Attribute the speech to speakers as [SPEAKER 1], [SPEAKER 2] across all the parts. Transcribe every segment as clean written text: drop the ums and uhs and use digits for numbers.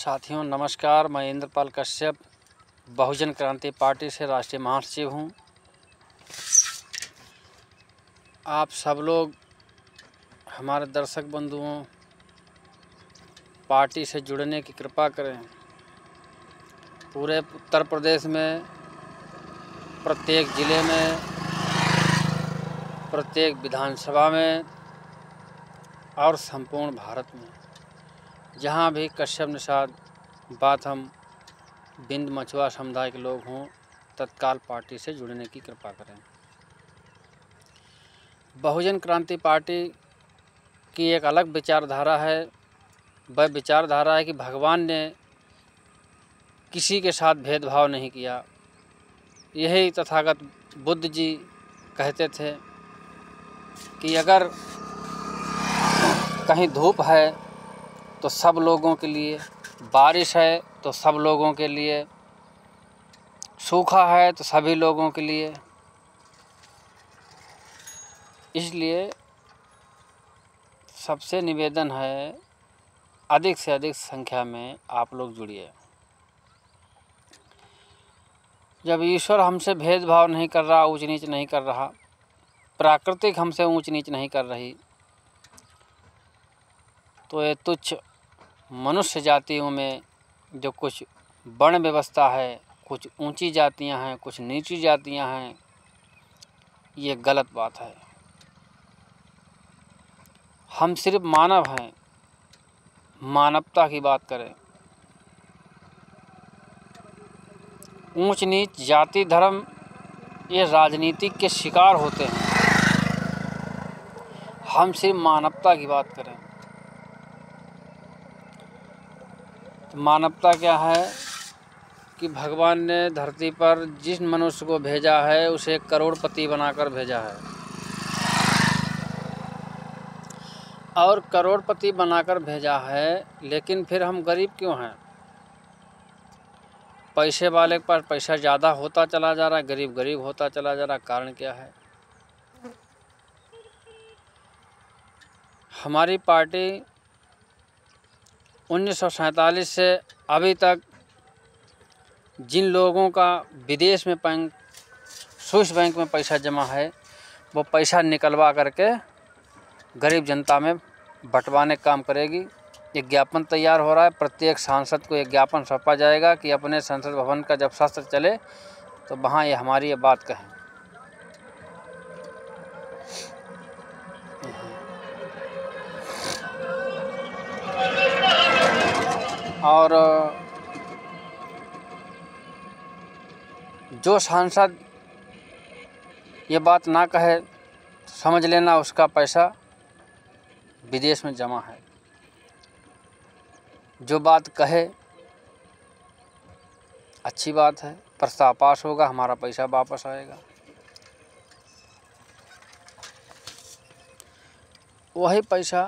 [SPEAKER 1] साथियों नमस्कार। मैं इंद्रपाल कश्यप बहुजन क्रांति पार्टी से राष्ट्रीय महासचिव हूँ। आप सब लोग हमारे दर्शक बंधुओं पार्टी से जुड़ने की कृपा करें। पूरे उत्तर प्रदेश में प्रत्येक ज़िले में प्रत्येक विधानसभा में और संपूर्ण भारत में जहाँ भी कश्यप निषाद बात हम बिंद मछुआ समुदाय के लोग हों, तत्काल पार्टी से जुड़ने की कृपा करें। बहुजन क्रांति पार्टी की एक अलग विचारधारा है। वह विचारधारा है कि भगवान ने किसी के साथ भेदभाव नहीं किया। यही तथागत बुद्ध जी कहते थे कि अगर कहीं धूप है तो सब लोगों के लिए, बारिश है तो सब लोगों के लिए, सूखा है तो सभी लोगों के लिए। इसलिए सबसे निवेदन है, अधिक से अधिक संख्या में आप लोग जुड़िए। जब ईश्वर हमसे भेदभाव नहीं कर रहा, ऊंच नीच नहीं कर रहा, प्राकृतिक हमसे ऊंच नीच नहीं कर रही, तो ये तुच्छ मनुष्य जातियों में जो कुछ वर्ण व्यवस्था है, कुछ ऊंची जातियां हैं, कुछ नीची जातियां हैं, ये गलत बात है। हम सिर्फ मानव हैं, मानवता की बात करें। ऊंच नीच जाति धर्म ये राजनीतिक के शिकार होते हैं। हम सिर्फ मानवता की बात करें तो मानवता क्या है कि भगवान ने धरती पर जिस मनुष्य को भेजा है उसे करोड़पति बनाकर भेजा है, और करोड़पति बनाकर भेजा है। लेकिन फिर हम गरीब क्यों हैं? पैसे वाले के पास पैसा ज़्यादा होता चला जा रहा है, गरीब गरीब होता चला जा रहा है। कारण क्या है? हमारी पार्टी 1947 से अभी तक जिन लोगों का विदेश में स्विस बैंक में पैसा जमा है, वो पैसा निकलवा करके गरीब जनता में बंटवाने का काम करेगी। एक ज्ञापन तैयार हो रहा है। प्रत्येक सांसद को एक ज्ञापन सौंपा जाएगा कि अपने संसद भवन का जब शस्त्र चले तो वहाँ ये हमारी ये बात कहें। और जो सांसद ये बात ना कहे, समझ लेना उसका पैसा विदेश में जमा है। जो बात कहे अच्छी बात है, प्रस्ताव पास होगा, हमारा पैसा वापस आएगा। वही पैसा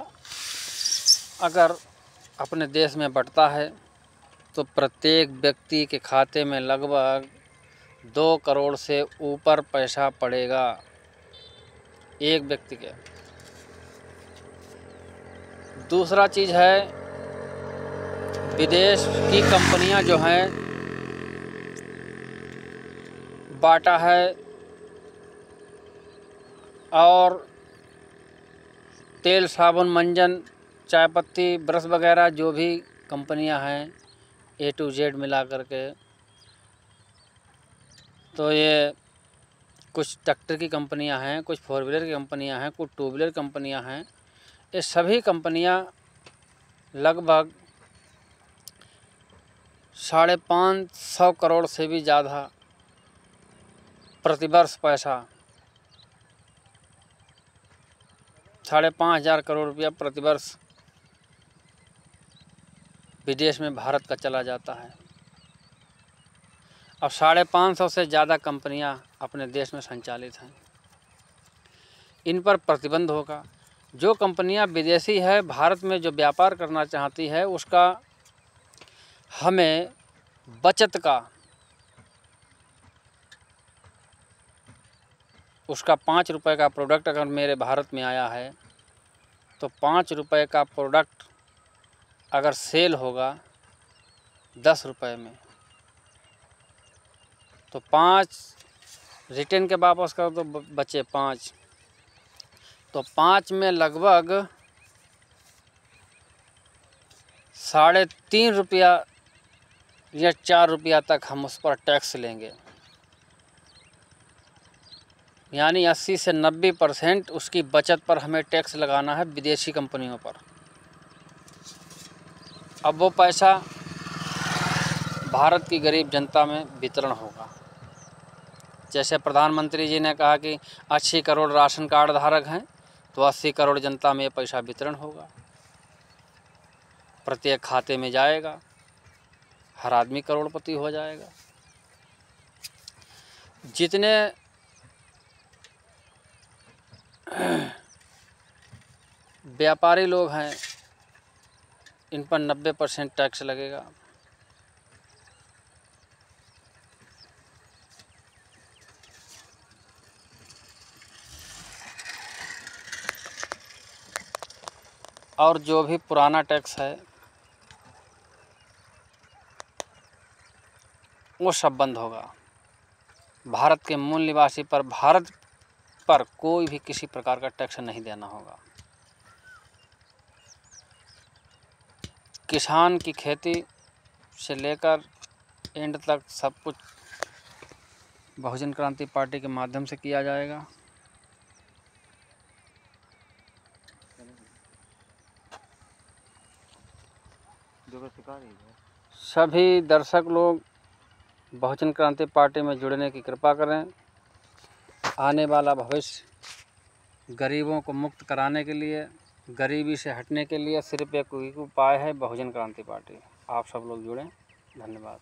[SPEAKER 1] अगर अपने देश में बंटता है तो प्रत्येक व्यक्ति के खाते में लगभग 2 करोड़ से ऊपर पैसा पड़ेगा, एक व्यक्ति के। दूसरा चीज़ है, विदेश की कंपनियां जो हैं, बाटा है और तेल साबुन मंजन चाय पत्ती ब्रश वगैरह जो भी कंपनियां हैं A to Z मिला करके, तो ये कुछ ट्रैक्टर की कंपनियां हैं, कुछ 4 व्हीलर की कंपनियां हैं, कुछ 2 व्हीलर कंपनियां हैं। ये सभी कंपनियां लगभग 550 करोड़ से भी ज़्यादा प्रतिवर्ष पैसा, 5,500 करोड़ रुपया प्रतिवर्ष विदेश में भारत का चला जाता है। अब 550 से ज़्यादा कंपनियां अपने देश में संचालित हैं। इन पर प्रतिबंध होगा। जो कंपनियां विदेशी है, भारत में जो व्यापार करना चाहती है, उसका हमें बचत का, उसका 5 रुपये का प्रोडक्ट अगर मेरे भारत में आया है तो 5 रुपये का प्रोडक्ट अगर सेल होगा 10 रुपये में, तो 5 रिटर्न के वापस करो तो बचे 5, तो 5 में लगभग 3.5 रुपया या 4 रुपया तक हम उस पर टैक्स लेंगे। यानी 80 से 90% उसकी बचत पर हमें टैक्स लगाना है विदेशी कंपनियों पर। अब वो पैसा भारत की गरीब जनता में वितरण होगा। जैसे प्रधानमंत्री जी ने कहा कि 80 करोड़ राशन कार्ड धारक हैं, तो 80 करोड़ जनता में ये पैसा वितरण होगा, प्रत्येक खाते में जाएगा, हर आदमी करोड़पति हो जाएगा। जितने व्यापारी लोग हैं इन पर 90% टैक्स लगेगा। और जो भी पुराना टैक्स है वो सब बंद होगा। भारत के मूल निवासी पर भारत पर कोई भी किसी प्रकार का टैक्स नहीं देना होगा। किसान की खेती से लेकर एंड तक सब कुछ बहुजन क्रांति पार्टी के माध्यम से किया जाएगा। सभी दर्शक लोग बहुजन क्रांति पार्टी में जुड़ने की कृपा करें। आने वाला भविष्य गरीबों को मुक्त कराने के लिए, गरीबी से हटने के लिए सिर्फ एक उपाय है, बहुजन क्रांति पार्टी। आप सब लोग जुड़ें। धन्यवाद।